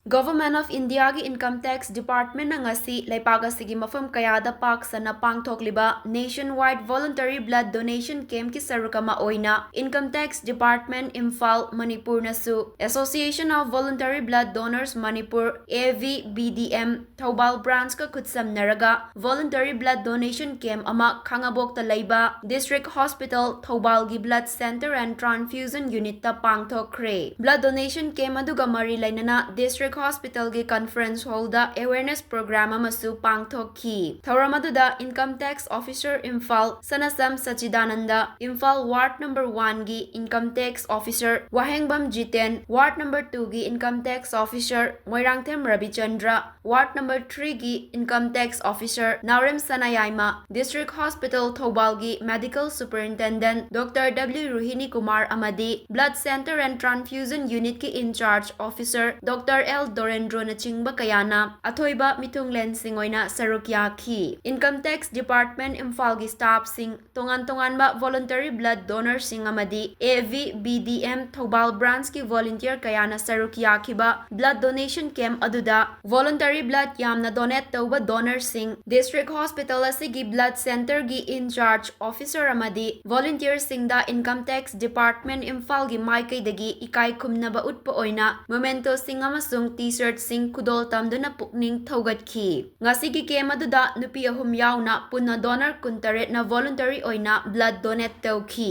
Government of India ki Income Tax Department na ngasi laipak asigi mafam kayada paksana pangthokliba nationwide voluntary blood donation camp ki sarukama oina Income Tax Department Imphal Manipur nasu Association of Voluntary Blood Donors Manipur AVBDM Thoubal branch ka kutsam naraga voluntary blood donation camp ama khangabok ta laiba District Hospital Thoubal gi blood center and transfusion unit ta Pangthokhre blood donation camp aduga mari lainana District Hospital gi conference hall da awareness program amasu pangthokhi Thouramadda Income Tax Officer Imphal Sanasam Sachidananda Imphal Ward number 1 gi Income Tax Officer Wahengbam Jiten Ward number 2 gi Income Tax Officer Moirangthem Rabichandra Ward number 3 gi Income Tax Officer Naurem Sanayaima District Hospital Thoubal gi Medical Superintendent Dr. W. Ruhini Kumar Amadi Blood Center and Transfusion Unit ki in charge officer Dr. L. Dorendro na chingba kayana athoiba mitunglen singoina sarukya ki Income Tax Department Imphal gi staff sing tongan ba voluntary blood donor sing amadi AVBDM Thoubal branch ki volunteer kayana sarukya kiba blood donation camp aduda voluntary blood yamna donate tauba donor sing District Hospital asigi blood center gi in charge officer amadi volunteer sing da Income Tax Department Imphal gi maikai dagi ikai khumnaba utpa oina momento sing amasung t-shirt sing kudol tamduna pukning thaugatkhi ngasigi kem aduda nupi ahum yauna punna donor kuntaret na voluntary oina blood donate tawkhi